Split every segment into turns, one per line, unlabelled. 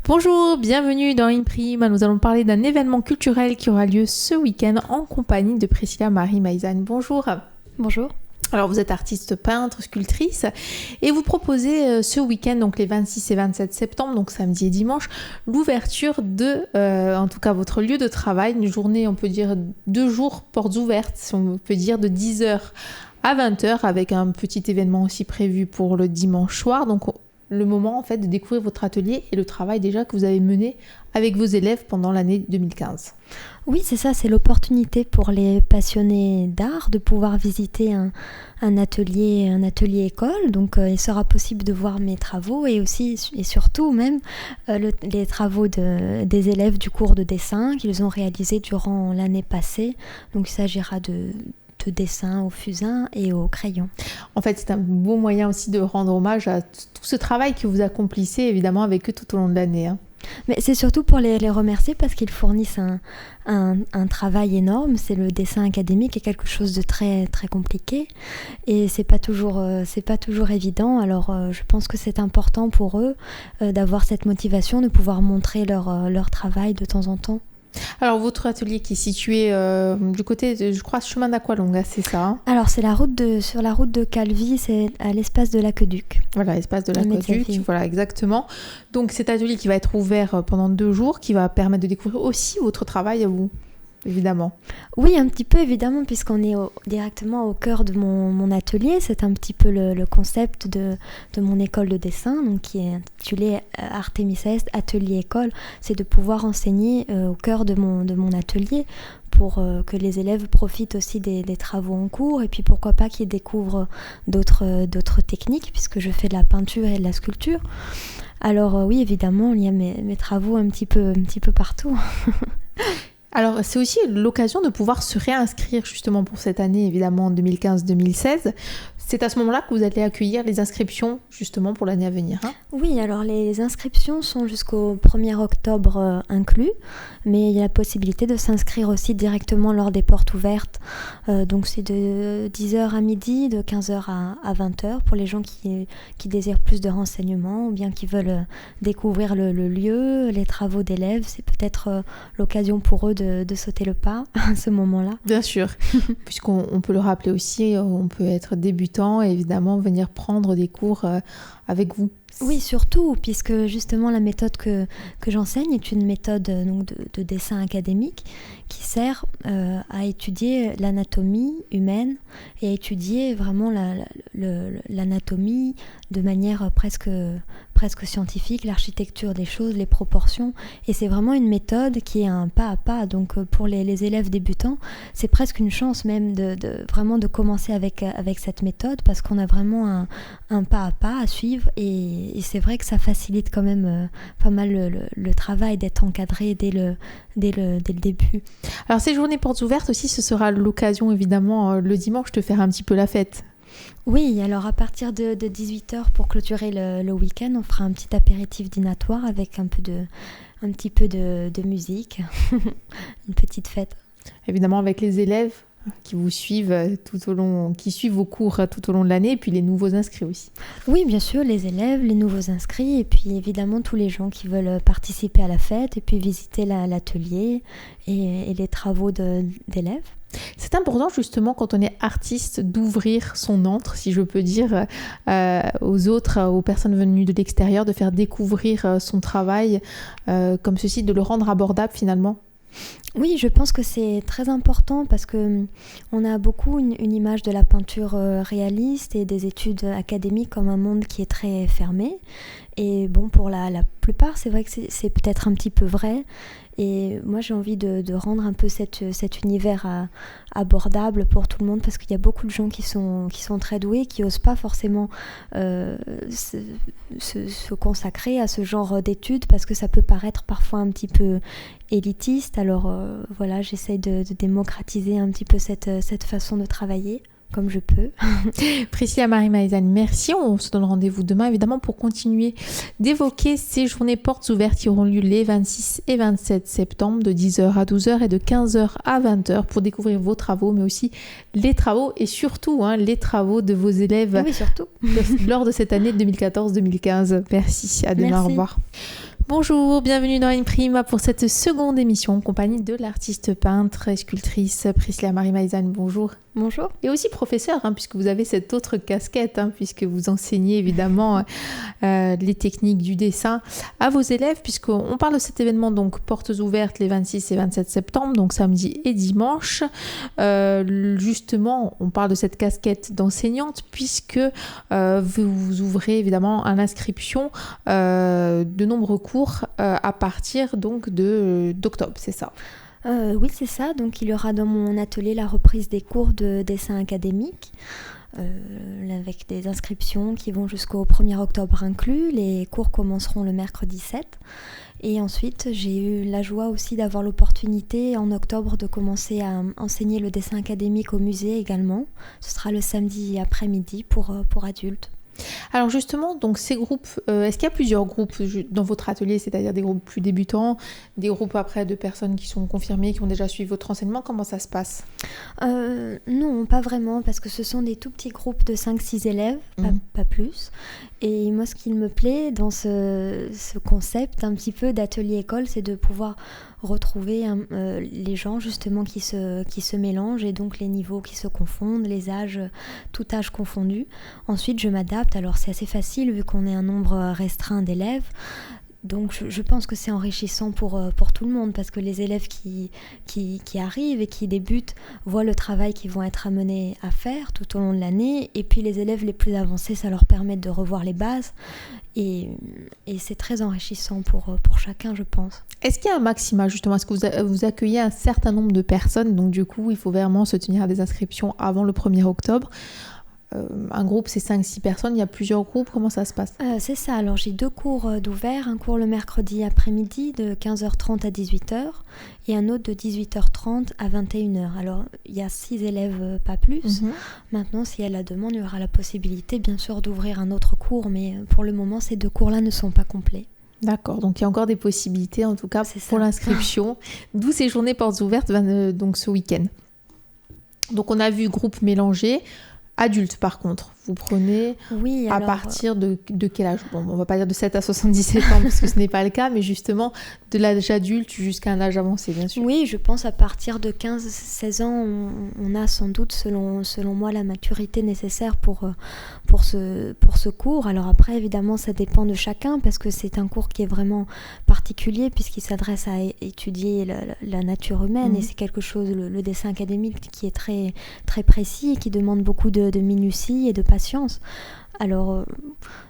Bonjour, bienvenue dans Imprime. Nous allons parler d'un événement culturel qui aura lieu ce week-end en compagnie de Priscilla Marie Maïzane. Bonjour.
Bonjour.
Alors vous êtes artiste peintre, sculptrice et vous proposez ce week-end, donc les 26 et 27 septembre, donc samedi et dimanche, l'ouverture de, en tout cas votre lieu de travail, une journée, on peut dire 2 jours, portes ouvertes, si on peut dire de 10h à 20h, avec un petit événement aussi prévu pour le dimanche soir. Donc le moment en fait de découvrir votre atelier et le travail déjà que vous avez mené avec vos élèves pendant l'année 2015.
Oui, c'est ça, c'est l'opportunité pour les passionnés d'art de pouvoir visiter un atelier école. Donc il sera possible de voir mes travaux et aussi et surtout même les travaux des élèves du cours de dessin qu'ils ont réalisés durant l'année passée. Donc il s'agira de dessin au fusain et au crayon.
En fait, c'est un beau moyen aussi de rendre hommage à tout ce travail que vous accomplissez évidemment avec eux tout au long de l'année.
Mais c'est surtout pour les remercier parce qu'ils fournissent un travail énorme. C'est le dessin académique est quelque chose de très très compliqué et c'est pas toujours évident. Alors je pense que c'est important pour eux d'avoir cette motivation de pouvoir montrer leur travail de temps en temps.
Alors votre atelier qui est situé du côté de, je crois, chemin d'Aqualonga, c'est ça
Alors c'est sur la route de Calvi, c'est à l'espace de l'Aqueduc.
Voilà, l'espace de l'Aqueduc, voilà exactement. Donc cet atelier qui va être ouvert pendant 2 jours, qui va permettre de découvrir aussi votre travail à vous, évidemment.
Oui, un petit peu évidemment, puisqu'on est directement au cœur de mon atelier. C'est un petit peu le concept de mon école de dessin, donc qui est intitulé Artemises Atelier École. C'est de pouvoir enseigner au cœur de mon atelier pour que les élèves profitent aussi des travaux en cours et puis pourquoi pas qu'ils découvrent d'autres techniques, puisque je fais de la peinture et de la sculpture. Alors oui, évidemment, il y a mes travaux un petit peu partout.
Alors, c'est aussi l'occasion de pouvoir se réinscrire justement pour cette année, évidemment, 2015-2016. C'est à ce moment-là que vous allez accueillir les inscriptions justement pour l'année à venir.
Oui, alors les inscriptions sont jusqu'au 1er octobre inclus, mais il y a la possibilité de s'inscrire aussi directement lors des portes ouvertes. Donc c'est de 10h à midi, de 15h à 20h pour les gens qui désirent plus de renseignements ou bien qui veulent découvrir le lieu, les travaux d'élèves. C'est peut-être l'occasion pour eux de sauter le pas à ce moment-là.
Bien sûr, puisqu'on peut le rappeler aussi, on peut être débutant et évidemment venir prendre des cours avec vous.
Oui, surtout, puisque justement la méthode que j'enseigne est une méthode donc, de dessin académique qui sert à étudier l'anatomie humaine et à étudier vraiment l'anatomie de manière presque scientifique, l'architecture des choses, les proportions. Et c'est vraiment une méthode qui est un pas à pas. Donc pour les élèves débutants, c'est presque une chance même vraiment de commencer avec cette méthode parce qu'on a vraiment un pas à pas à suivre et c'est vrai que ça facilite quand même pas mal le travail d'être encadré dès le début.
Alors ces journées portes ouvertes aussi, ce sera l'occasion évidemment le dimanche de faire un petit peu la fête.
Oui, alors à partir de 18h pour clôturer le week-end, on fera un petit apéritif dînatoire avec un petit peu de musique, une petite fête.
Évidemment avec les élèves qui vous suivent qui suivent vos cours tout au long de l'année et puis les nouveaux inscrits aussi.
Oui, bien sûr, les élèves, les nouveaux inscrits et puis évidemment tous les gens qui veulent participer à la fête et puis visiter l'atelier et les travaux d'élèves.
C'est important justement quand on est artiste d'ouvrir son antre, si je peux dire, aux autres, aux personnes venues de l'extérieur, de faire découvrir son travail comme ceci, de le rendre abordable finalement.
Oui, je pense que c'est très important parce que on a beaucoup une image de la peinture réaliste et des études académiques comme un monde qui est très fermé. Et bon, pour la plupart, c'est vrai que c'est peut-être un petit peu vrai. Et moi, j'ai envie de rendre un peu cet univers abordable pour tout le monde parce qu'il y a beaucoup de gens qui sont très doués, qui n'osent pas forcément se consacrer à ce genre d'études parce que ça peut paraître parfois un petit peu élitiste. Alors voilà, j'essaye de démocratiser un petit peu cette façon de travailler. Comme je peux.
Priscilla Marie Maïzane, merci. On se donne rendez-vous demain, évidemment, pour continuer d'évoquer ces journées portes ouvertes qui auront lieu les 26 et 27 septembre, de 10h à 12h et de 15h à 20h, pour découvrir vos travaux, mais aussi les travaux et surtout les travaux de vos élèves
oui, surtout.
lors de cette année 2014-2015. Merci. À demain.
Merci.
Au revoir. Bonjour, bienvenue dans Imprima pour cette seconde émission en compagnie de l'artiste peintre et sculptrice Priscilla Marie Maïzane. Bonjour.
Bonjour.
Et aussi professeur, puisque vous avez cette autre casquette, puisque vous enseignez évidemment les techniques du dessin à vos élèves, puisqu'on parle de cet événement, donc portes ouvertes les 26 et 27 septembre, donc samedi et dimanche. Justement, on parle de cette casquette d'enseignante, puisque vous ouvrez évidemment à l'inscription de nombreux cours à partir donc d'octobre, c'est ça?
Oui, c'est ça. Donc, il y aura dans mon atelier la reprise des cours de dessin académique avec des inscriptions qui vont jusqu'au 1er octobre inclus. Les cours commenceront le mercredi 7. Et ensuite, j'ai eu la joie aussi d'avoir l'opportunité en octobre de commencer à enseigner le dessin académique au musée également. Ce sera le samedi après-midi pour adultes.
Alors justement, donc ces groupes, est-ce qu'il y a plusieurs groupes dans votre atelier, c'est-à-dire des groupes plus débutants, des groupes après de personnes qui sont confirmées, qui ont déjà suivi votre enseignement? Comment ça se passe?
Non, pas vraiment, parce que ce sont des tout petits groupes de 5-6 élèves, pas plus. Et moi, ce qui me plaît dans ce concept un petit peu d'atelier-école, c'est de pouvoir retrouver les gens justement qui se mélangent et donc les niveaux qui se confondent, les âges, tout âge confondu. Ensuite, je m'adapte. Alors, c'est assez facile vu qu'on est un nombre restreint d'élèves. Donc je pense que c'est enrichissant pour tout le monde parce que les élèves qui arrivent et qui débutent voient le travail qu'ils vont être amenés à faire tout au long de l'année, et puis les élèves les plus avancés, ça leur permet de revoir les bases et c'est très enrichissant pour chacun, je pense.
Est-ce qu'il y a un maximum justement? Est-ce que vous accueillez un certain nombre de personnes? Donc du coup, il faut vraiment se tenir à des inscriptions avant le 1er octobre. Un groupe, c'est 5-6 personnes, il y a plusieurs groupes, comment ça se passe?
C'est ça, alors j'ai 2 cours d'ouvert, un cours le mercredi après-midi de 15h30 à 18h et un autre de 18h30 à 21h. Alors il y a 6 élèves, pas plus. Maintenant, si il y a la demande, il y aura la possibilité bien sûr d'ouvrir un autre cours, mais pour le moment, ces 2 cours-là ne sont pas complets.
D'accord, donc il y a encore des possibilités en tout cas pour l'inscription, d'où ces journées portes ouvertes donc ce week-end. Donc on a vu groupe mélangé. Adultes, par contre, vous prenez à partir de quel âge? Bon, on va pas dire de 7 à 77 ans parce que ce n'est pas le cas, mais justement de l'âge adulte jusqu'à un âge avancé, bien sûr.
Oui, je pense à partir de 15-16 ans, on a sans doute, selon moi, la maturité nécessaire pour ce cours. Alors après, évidemment, ça dépend de chacun parce que c'est un cours qui est vraiment particulier puisqu'il s'adresse à étudier la nature humaine et c'est quelque chose, le dessin académique, qui est très, très précis et qui demande beaucoup de minutie et de patience. Alors,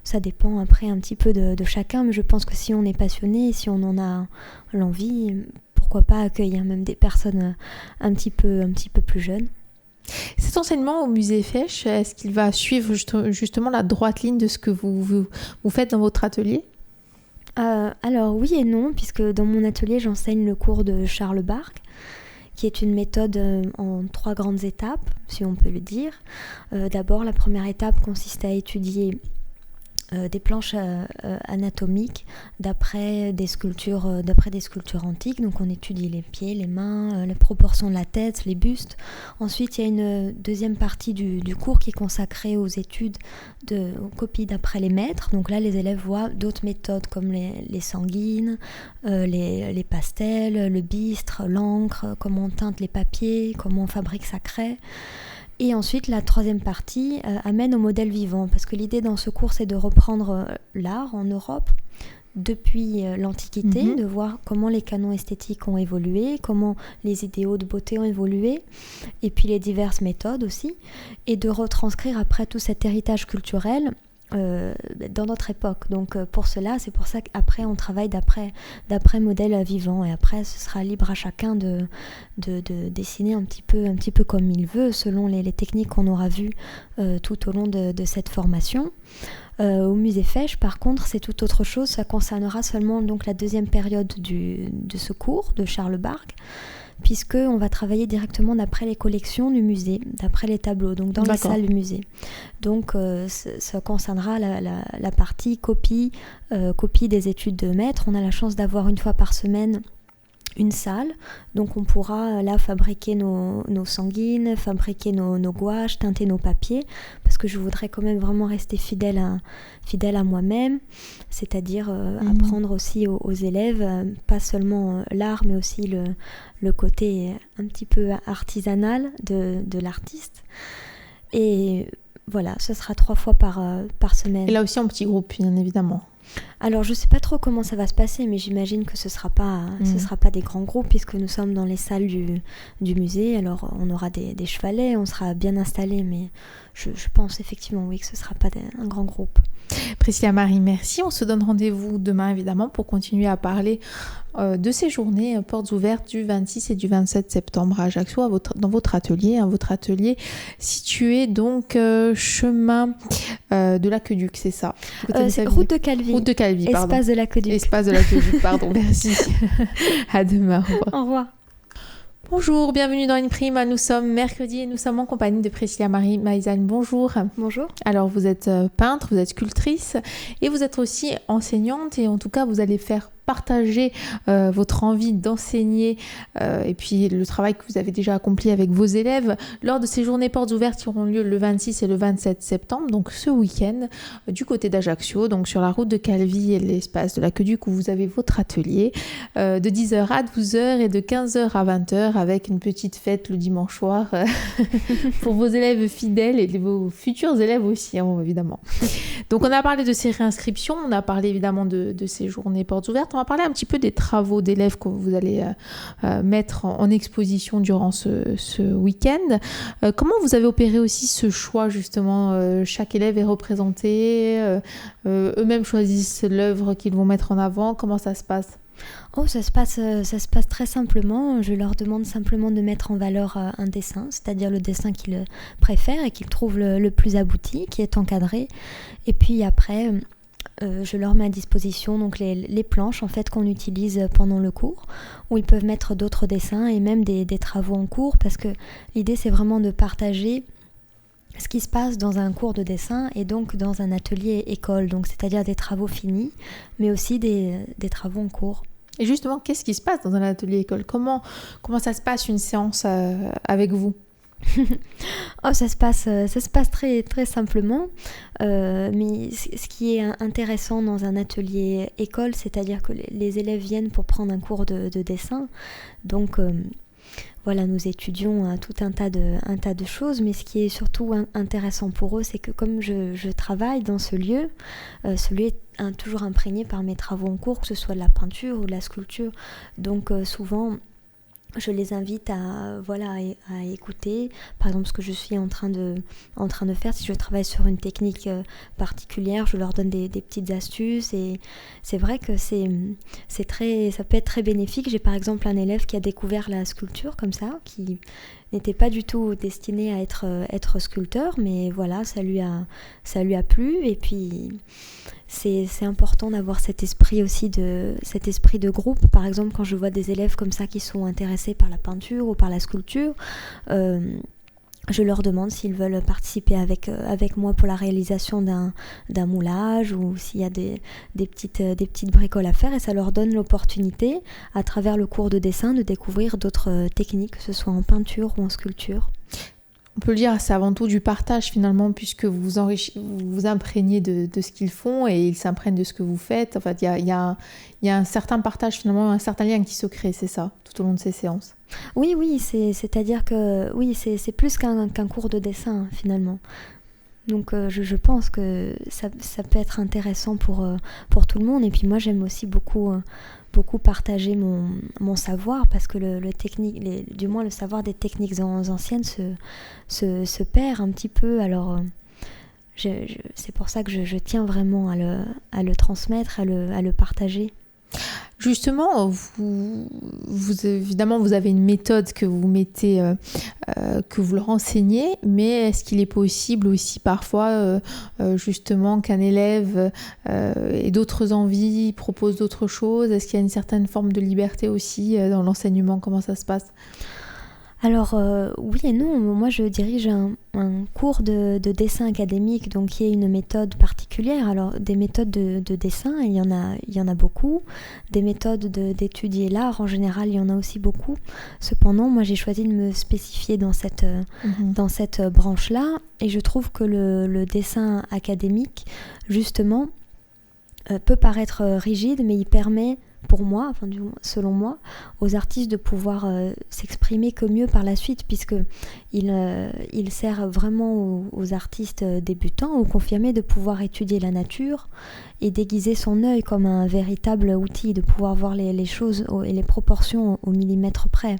ça dépend après un petit peu de chacun, mais je pense que si on est passionné, si on en a l'envie, pourquoi pas accueillir même des personnes un petit peu plus jeunes.
Cet enseignement au musée Fesch, est-ce qu'il va suivre justement la droite ligne de ce que vous faites dans votre atelier?
Alors oui et non, puisque dans mon atelier, j'enseigne le cours de Charles Bargue, qui est une méthode en 3 grandes étapes, si on peut le dire. D'abord, la première étape consiste à étudier des planches anatomiques d'après des sculptures antiques. Donc on étudie les pieds, les mains, les proportions de la tête, les bustes. Ensuite, il y a une deuxième partie du cours qui est consacrée aux études aux copies d'après les maîtres. Donc là, les élèves voient d'autres méthodes comme les sanguines, les pastels, le bistre, l'encre, comment on teinte les papiers, comment on fabrique sa craie. Et ensuite, la troisième partie amène au modèle vivant, parce que l'idée dans ce cours, c'est de reprendre l'art en Europe depuis l'Antiquité, de voir comment les canons esthétiques ont évolué, comment les idéaux de beauté ont évolué, et puis les diverses méthodes aussi, et de retranscrire après tout cet héritage culturel dans notre époque. Donc c'est pour ça qu'après on travaille d'après modèle vivant, et après ce sera libre à chacun de dessiner un petit peu comme il veut selon les techniques qu'on aura vues tout au long de cette formation. Au musée Fesch, par contre, c'est tout autre chose. Ça concernera seulement donc la deuxième période de ce cours de Charles Bargue, puisqu'on va travailler directement d'après les collections du musée, d'après les tableaux, donc dans les salles du musée. Donc ça concernera la partie copie des études de maître. On a la chance d'avoir une fois par semaine une salle, donc on pourra là fabriquer nos sanguines, fabriquer nos gouaches, teinter nos papiers, parce que que je voudrais quand même vraiment rester fidèle à moi-même, c'est-à-dire apprendre aussi aux élèves, pas seulement l'art, mais aussi le côté un petit peu artisanal de l'artiste. Et voilà, ce sera 3 fois par semaine.
Et là aussi en petit groupe, bien évidemment.
Alors, je ne sais pas trop comment ça va se passer, mais j'imagine que ce sera pas des grands groupes, puisque nous sommes dans les salles du musée. Alors, on aura des chevalets, on sera bien installés, mais je pense effectivement, oui, que ce ne sera pas un grand groupe.
Priscilla Marie, merci. On se donne rendez-vous demain, évidemment, pour continuer à parler de ces journées portes ouvertes du 26 et du 27 septembre à Ajaccio, dans votre atelier. Votre atelier situé donc chemin de l'Aqueduc, c'est ça?
C'est route de Calvi.
Route de Calvi, pardon.
Espace de l'Aqueduc.
Espace de l'Aqueduc, pardon, merci. À demain, au revoir.
Au revoir.
Bonjour, bienvenue dans Une-Prime. Nous sommes mercredi et nous sommes en compagnie de Priscilla Marie Maïzane. Bonjour.
Bonjour.
Alors, vous êtes peintre, vous êtes sculptrice et vous êtes aussi enseignante, et en tout cas, vous allez faire partager votre envie d'enseigner et puis le travail que vous avez déjà accompli avec vos élèves lors de ces journées portes ouvertes qui auront lieu le 26 et le 27 septembre, donc ce week-end, du côté d'Ajaccio, donc sur la route de Calvi et l'espace de l'Aqueduc où vous avez votre atelier de 10h à 12h et de 15h à 20h avec une petite fête le dimanche soir pour vos élèves fidèles et vos futurs élèves aussi, hein, évidemment. Donc on a parlé de ces réinscriptions, on a parlé évidemment de ces journées portes ouvertes. On va parler un petit peu des travaux d'élèves que vous allez mettre en exposition durant ce week-end. Comment vous avez opéré aussi ce choix, justement? Chaque élève est représenté, eux-mêmes choisissent l'œuvre qu'ils vont mettre en avant. Comment ça se passe?
Ça se passe très simplement. Je leur demande simplement de mettre en valeur un dessin, c'est-à-dire le dessin qu'ils préfèrent et qu'ils trouvent le plus abouti, qui est encadré. Et puis après, je leur mets à disposition donc les planches en fait qu'on utilise pendant le cours, où ils peuvent mettre d'autres dessins et même des travaux en cours, parce que l'idée c'est vraiment de partager ce qui se passe dans un cours de dessin et donc dans un atelier école, donc c'est-à-dire des travaux finis, mais aussi des travaux en cours.
Et justement, qu'est-ce qui se passe dans un atelier école? Comment ça se passe une séance avec vous?
Ça se passe très, très simplement, mais ce qui est intéressant dans un atelier école, c'est-à-dire que les élèves viennent pour prendre un cours de dessin, donc voilà, nous étudions tout un tas de choses, mais ce qui est surtout intéressant pour eux, c'est que comme je travaille dans ce lieu est toujours imprégné par mes travaux en cours, que ce soit de la peinture ou de la sculpture, donc souvent je les invite à écouter, par exemple ce que je suis en train de faire. Si je travaille sur une technique particulière, je leur donne des petites astuces, et c'est vrai que ça peut être très bénéfique. J'ai par exemple un élève qui a découvert la sculpture comme ça, qui n'était pas du tout destiné à être sculpteur, mais voilà, ça lui a plu, et puis c'est important d'avoir cet esprit de groupe. Par exemple, quand je vois des élèves comme ça qui sont intéressés par la peinture ou par la sculpture, je leur demande s'ils veulent participer avec moi pour la réalisation d'un moulage, ou s'il y a des petites bricoles à faire, et ça leur donne l'opportunité, à travers le cours de dessin, de découvrir d'autres techniques, que ce soit en peinture ou en sculpture.
On peut le dire, c'est avant tout du partage finalement, puisque vous vous imprégnez de ce qu'ils font et ils s'imprègnent de ce que vous faites. En fait, il y a un certain partage finalement, un certain lien qui se crée, c'est ça, tout au long de ces séances.
Oui, c'est-à-dire que c'est plus qu'un cours de dessin finalement. Donc je pense que ça peut être intéressant pour tout le monde. Et puis moi j'aime aussi beaucoup partager mon savoir, parce que du moins le savoir des techniques anciennes se perd un petit peu. Alors c'est pour ça que je tiens vraiment à le transmettre, à le partager.
Justement, vous évidemment, vous avez une méthode que vous mettez, que vous leur enseignez, mais est-ce qu'il est possible aussi parfois, justement, qu'un élève ait d'autres envies, propose d'autres choses? Est-ce qu'il y a une certaine forme de liberté aussi dans l'enseignement? Comment ça se passe?
Alors oui et non, moi je dirige un cours de dessin académique, donc qui est une méthode particulière. Alors des méthodes de dessin, il y en a beaucoup. Des méthodes d'étudier l'art, en général, il y en a aussi beaucoup. Cependant, moi j'ai choisi de me spécifier dans cette branche-là, et je trouve que le dessin académique, justement, peut paraître rigide, mais il permet, pour moi, enfin, selon moi, aux artistes de pouvoir s'exprimer que mieux par la suite, puisque il sert vraiment aux artistes débutants ou confirmés de pouvoir étudier la nature et déguiser son œil comme un véritable outil, de pouvoir voir les choses et les proportions au millimètre près.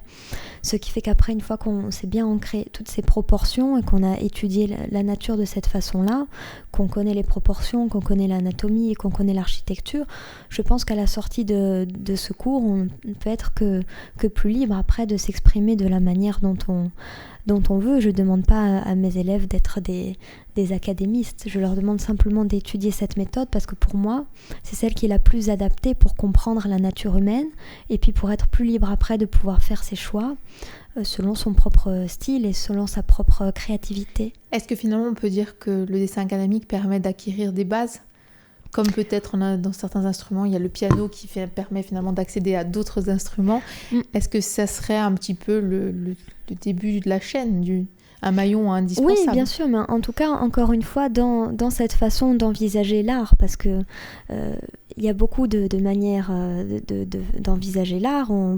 Ce qui fait qu'après, une fois qu'on s'est bien ancré toutes ces proportions et qu'on a étudié la nature de cette façon-là, qu'on connaît les proportions, qu'on connaît l'anatomie et qu'on connaît l'architecture, je pense qu'à la sortie de ce cours, on ne peut être que plus libre après de s'exprimer de la manière dont on veut. Je ne demande pas à mes élèves d'être des académistes. Je leur demande simplement d'étudier cette méthode parce que pour moi, c'est celle qui est la plus adaptée pour comprendre la nature humaine et puis pour être plus libre après de pouvoir faire ses choix selon son propre style et selon sa propre créativité.
Est-ce que finalement on peut dire que le dessin académique permet d'acquérir des bases ? Comme peut-être dans certains instruments, il y a le piano qui permet finalement d'accéder à d'autres instruments. Est-ce que ça serait un petit peu le début de la chaîne, un maillon indispensable ?
Oui, bien sûr, mais en tout cas, encore une fois, dans cette façon d'envisager l'art, parce que il y a beaucoup de manières d'envisager l'art. On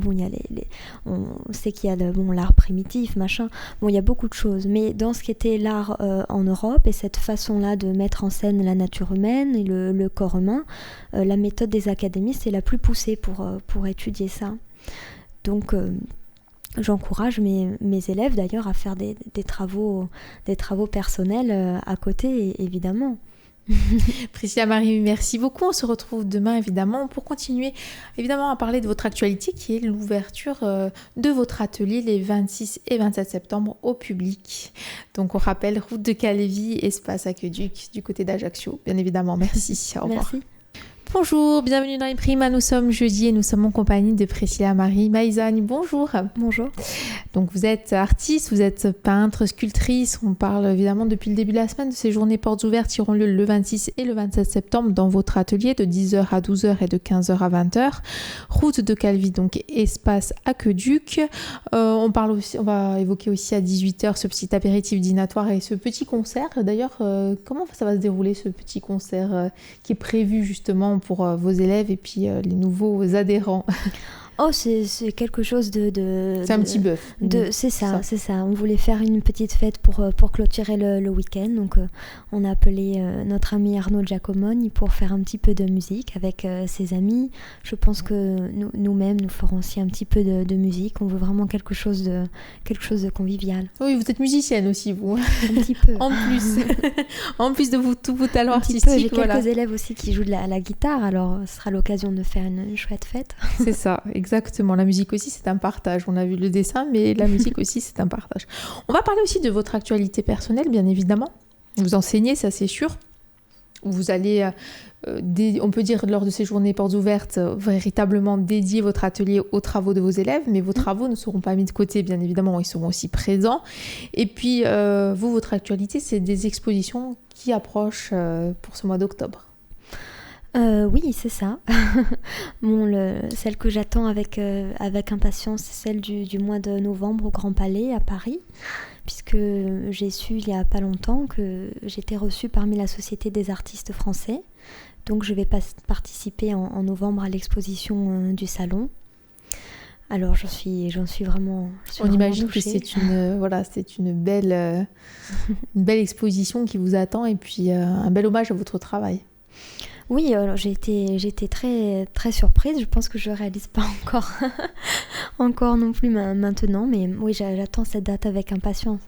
sait qu'il y a l'art primitif, machin. Bon, il y a beaucoup de choses. Mais dans ce qui était l'art en Europe, et cette façon-là de mettre en scène la nature humaine et le corps humain, la méthode des académistes est la plus poussée pour étudier ça. Donc... j'encourage mes élèves d'ailleurs à faire des travaux personnels à côté, évidemment.
Priscilla Marie, merci beaucoup. On se retrouve demain évidemment pour continuer évidemment à parler de votre actualité qui est l'ouverture de votre atelier les 26 et 27 septembre au public. Donc on rappelle route de Calévy, espace Aqueduc du côté d'Ajaccio. Bien évidemment, merci. Au revoir.
Merci.
Bonjour, bienvenue dans les Prima. Nous sommes jeudi et nous sommes en compagnie de Priscilla Marie Maïzani. Bonjour.
Bonjour.
Donc vous êtes artiste, vous êtes peintre, sculptrice. On parle évidemment depuis le début de la semaine de ces journées portes ouvertes qui auront lieu le 26 et le 27 septembre dans votre atelier de 10h à 12h et de 15h à 20h. Route de Calévy, donc espace Aqueduc. On va évoquer aussi à 18h ce petit apéritif dînatoire et ce petit concert. D'ailleurs, comment ça va se dérouler ce petit concert qui est prévu justement pour vos élèves et puis les nouveaux adhérents?
Oh, c'est quelque chose
c'est un petit bœuf.
C'est ça. On voulait faire une petite fête pour clôturer le week-end. Donc, on a appelé notre ami Arnaud Giacomoni pour faire un petit peu de musique avec ses amis. Je pense que nous-mêmes, nous ferons aussi un petit peu de musique. On veut vraiment quelque chose de convivial.
Oui, vous êtes musicienne aussi, vous.
Un petit peu.
En plus de tous vos talents artistiques.
J'ai quelques élèves aussi qui jouent de la guitare. Alors, ce sera l'occasion de faire une chouette fête.
C'est ça, exactement. La musique aussi, c'est un partage. On a vu le dessin, mais la musique aussi, c'est un partage. On va parler aussi de votre actualité personnelle, bien évidemment. Vous enseignez, ça c'est sûr. Vous allez, on peut dire, lors de ces journées portes ouvertes, véritablement dédier votre atelier aux travaux de vos élèves, mais vos travaux ne seront pas mis de côté, bien évidemment, ils seront aussi présents. Et puis, votre actualité, c'est des expositions qui approchent pour ce mois d'octobre.
Oui, c'est ça. Celle que j'attends avec impatience, c'est celle du mois de novembre au Grand Palais à Paris, puisque j'ai su il n'y a pas longtemps que j'étais reçue parmi la Société des artistes français. Donc je vais participer en novembre à l'exposition du salon. Alors j'en suis vraiment
On imagine
touchée.
Que c'est une belle exposition qui vous attend et puis un bel hommage à votre travail.
Oui, j'ai été très, très surprise. Je pense que je ne réalise pas encore non plus maintenant. Mais oui, j'attends cette date avec impatience.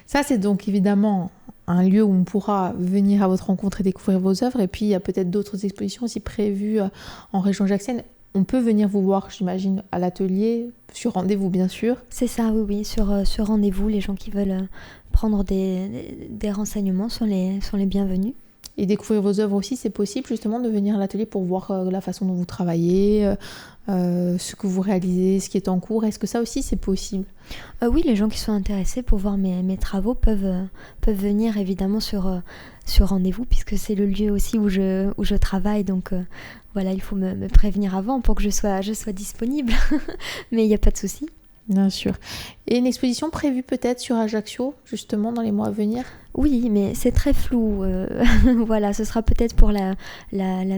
Ça, c'est donc évidemment un lieu où on pourra venir à votre rencontre et découvrir vos œuvres. Et puis, il y a peut-être d'autres expositions aussi prévues en région Jacques-Seine. On peut venir vous voir, j'imagine, à l'atelier, sur rendez-vous, bien sûr.
C'est ça, oui, sur rendez-vous. Les gens qui veulent prendre des renseignements sont les bienvenus.
Et découvrir vos œuvres aussi, c'est possible justement de venir à l'atelier pour voir la façon dont vous travaillez, ce que vous réalisez, ce qui est en cours. Est-ce que ça aussi c'est possible ?
Oui, les gens qui sont intéressés pour voir mes travaux peuvent venir évidemment sur rendez-vous, puisque c'est le lieu aussi où je travaille. Donc voilà, il faut me prévenir avant pour que je sois disponible. Mais il n'y a pas de souci.
Bien sûr. Et une exposition prévue peut-être sur Ajaccio, justement, dans les mois à venir ?
Oui, mais c'est très flou. Voilà, ce sera peut-être pour la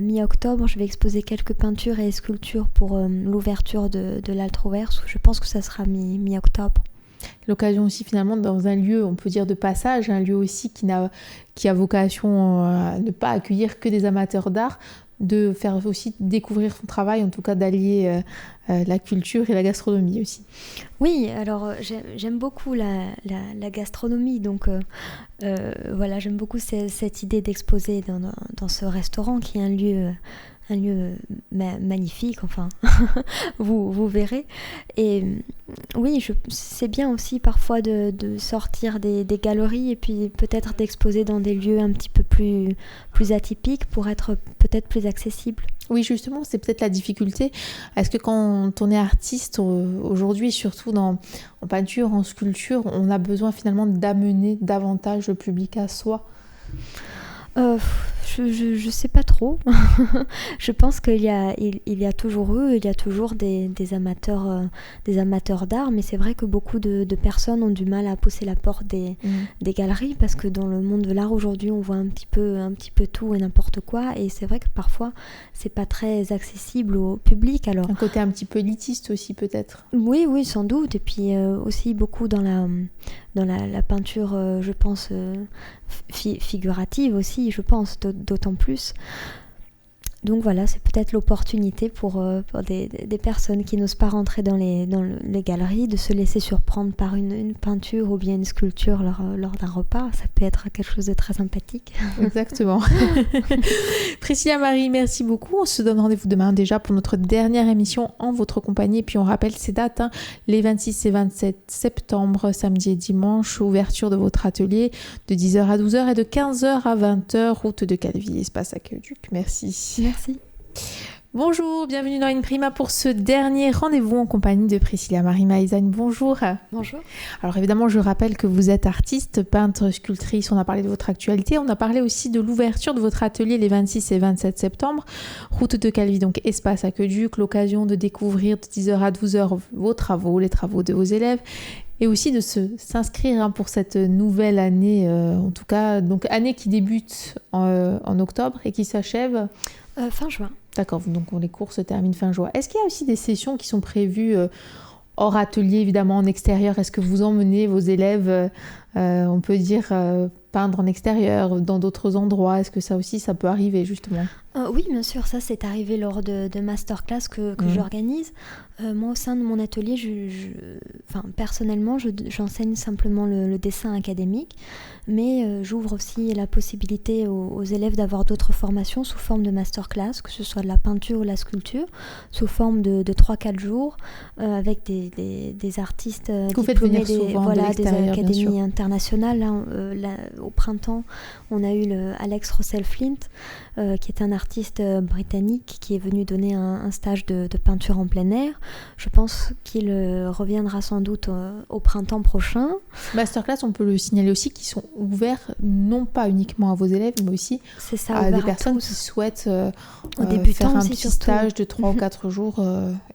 mi-octobre. Je vais exposer quelques peintures et sculptures pour l'ouverture de l'Altroverse. Je pense que ça sera mi-octobre.
L'occasion aussi finalement dans un lieu, on peut dire de passage, un lieu aussi qui a vocation à ne pas accueillir que des amateurs d'art, de faire aussi découvrir son travail, en tout cas d'allier la culture et la gastronomie aussi.
Oui, alors j'aime beaucoup la gastronomie, donc voilà, j'aime beaucoup cette idée d'exposer dans ce restaurant qui est un lieu magnifique, enfin, vous verrez. Et oui, c'est bien aussi parfois de sortir des galeries et puis peut-être d'exposer dans des lieux un petit peu plus atypiques pour être peut-être plus accessible.
Oui, justement, c'est peut-être la difficulté. Est-ce que quand on est artiste, aujourd'hui, surtout en peinture, en sculpture, on a besoin finalement d'amener davantage le public à soi ?
Je sais pas trop. Je pense qu'il y a toujours des amateurs d'art, mais c'est vrai que beaucoup de personnes ont du mal à pousser la porte des galeries, parce que dans le monde de l'art aujourd'hui, on voit un petit peu tout et n'importe quoi, et c'est vrai que parfois c'est pas très accessible au public. Alors
un côté un petit peu élitiste aussi peut-être.
Oui, sans doute, et puis aussi beaucoup dans la peinture, je pense, figurative aussi, je pense, d'autant plus. Donc voilà, c'est peut-être l'opportunité pour des personnes qui n'osent pas rentrer dans les galeries, de se laisser surprendre par une peinture ou bien une sculpture lors d'un repas. Ça peut être quelque chose de très sympathique.
Exactement. Priscilla Marie, merci beaucoup. On se donne rendez-vous demain déjà pour notre dernière émission en votre compagnie. Et puis on rappelle ces dates, les 26 et 27 septembre, samedi et dimanche, ouverture de votre atelier de 10h à 12h et de 15h à 20h, route de Calvi, espace Aqueduc. Merci.
Merci.
Bonjour, bienvenue dans Inprima pour ce dernier rendez-vous en compagnie de Priscilla Marie Maïzane. Bonjour.
Bonjour.
Alors évidemment, je rappelle que vous êtes artiste, peintre, sculptrice, on a parlé de votre actualité, on a parlé aussi de l'ouverture de votre atelier les 26 et 27 septembre, route de Calvi, donc espace Aqueduc, l'occasion de découvrir de 10h à 12h vos travaux, les travaux de vos élèves, et aussi de s'inscrire pour cette nouvelle année, en tout cas, donc année qui débute en octobre et qui s'achève
fin juin.
D'accord, donc les cours se terminent fin juin. Est-ce qu'il y a aussi des sessions qui sont prévues hors atelier, évidemment, en extérieur ? Est-ce que vous emmenez vos élèves, on peut dire, peindre en extérieur, dans d'autres endroits ? Est-ce que ça aussi, ça peut arriver, justement ?
Oui, bien sûr, ça c'est arrivé lors de masterclass que j'organise. Moi, au sein de mon atelier, personnellement, j'enseigne simplement le dessin académique, mais j'ouvre aussi la possibilité aux élèves d'avoir d'autres formations sous forme de masterclass, que ce soit de la peinture ou la sculpture, sous forme de 3-4 jours, avec des artistes diplômés des académies internationales. Là, au printemps, on a eu Alex Russell Flint, qui est un artiste britannique qui est venu donner un stage de peinture en plein air. Je pense qu'il reviendra sans doute au printemps prochain.
Masterclass, on peut le signaler aussi, qui sont ouverts non pas uniquement à vos élèves, mais aussi à des personnes qui souhaitent faire un petit stage de 3 ou 4 jours,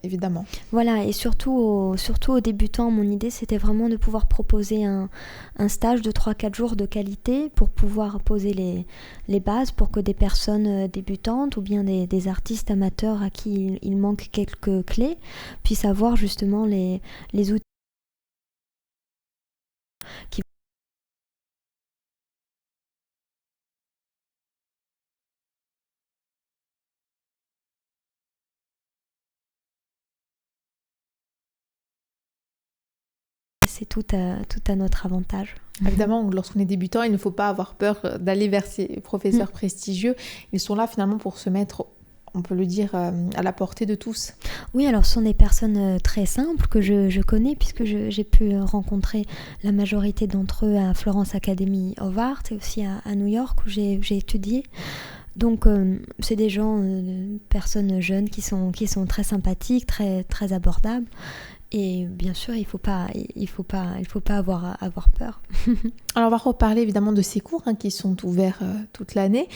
évidemment.
Voilà, et surtout aux débutants, mon idée c'était vraiment de pouvoir proposer un stage de 3-4 jours de qualité pour pouvoir poser les bases pour que des personnes débutantes ou bien des artistes amateurs à qui il manque quelques clés puissent avoir justement les outils qui c'est tout à notre avantage.
Évidemment, lorsqu'on est débutant, il ne faut pas avoir peur d'aller vers ces professeurs prestigieux. Ils sont là finalement pour se mettre on peut le dire, à la portée de tous.
Oui, alors ce sont des personnes très simples que je connais puisque j'ai pu rencontrer la majorité d'entre eux à Florence Academy of Art et aussi à New York où j'ai étudié. Donc c'est des gens, personnes jeunes qui sont très sympathiques, très, très abordables. Et bien sûr, il faut pas avoir peur.
Alors on va reparler évidemment de ces cours qui sont ouverts toute l'année.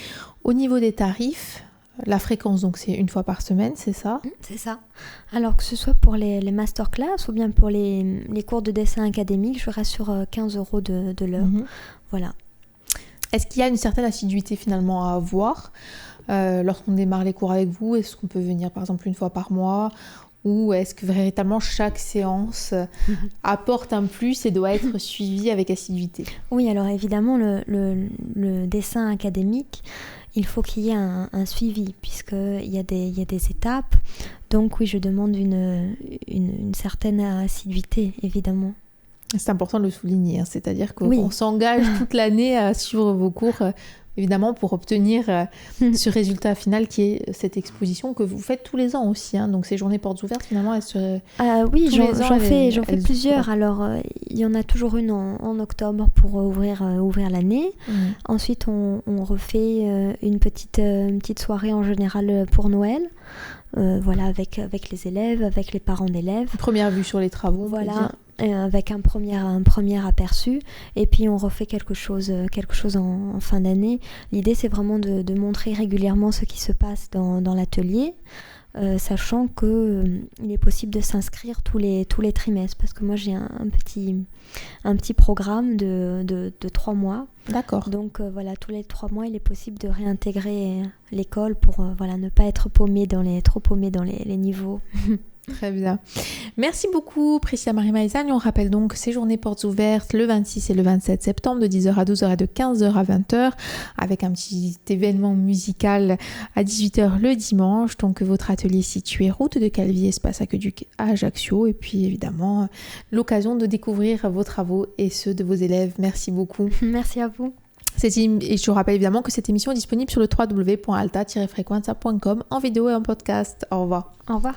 Au niveau des tarifs, la fréquence, donc c'est 1 fois par semaine, c'est ça ?
C'est ça. Alors que ce soit pour les masterclass ou bien pour les cours de dessin académique, je reste sur 15 € de l'heure. Voilà.
Est-ce qu'il y a une certaine assiduité finalement à avoir lorsqu'on démarre les cours avec vous ? Est-ce qu'on peut venir par exemple 1 fois par mois ? Ou est-ce que véritablement chaque séance apporte un plus et doit être suivie avec assiduité ?
Oui, alors évidemment, le dessin académique, il faut qu'il y ait un suivi, puisqu'il y a des étapes. Donc oui, je demande une certaine assiduité, évidemment.
C'est important de le souligner, c'est-à-dire qu'on s'engage toute l'année à suivre vos cours, évidemment, pour obtenir ce résultat final qui est cette exposition que vous faites tous les ans aussi. Donc ces journées portes ouvertes, finalement, elles se...
Oui, j'en fais plusieurs. Alors, il y en a toujours une en octobre pour ouvrir l'année. Ensuite, on refait une petite soirée en général pour Noël. Voilà, avec les élèves, avec les parents d'élèves.
Première vue sur les travaux.
Voilà. Avec un premier aperçu, et puis on refait quelque chose en fin d'année. L'idée, c'est vraiment de montrer régulièrement ce qui se passe dans l'atelier, sachant qu'il est possible de s'inscrire tous les trimestres, parce que moi j'ai un petit programme de 3 mois.
D'accord.
Donc voilà, tous les 3 mois, il est possible de réintégrer l'école pour ne pas être trop paumé dans les niveaux.
Très bien. Merci beaucoup Priscilla Marie Maizagne. On rappelle donc ces journées portes ouvertes le 26 et le 27 septembre de 10h à 12h et de 15h à 20h avec un petit événement musical à 18h le dimanche. Donc votre atelier situé route de Calvi, espace Aqueduc à Ajaccio, et puis évidemment l'occasion de découvrir vos travaux et ceux de vos élèves. Merci beaucoup.
Merci à vous.
Et je rappelle évidemment que cette émission est disponible sur le www.alta-frequenza.com en vidéo et en podcast. Au revoir.
Au revoir.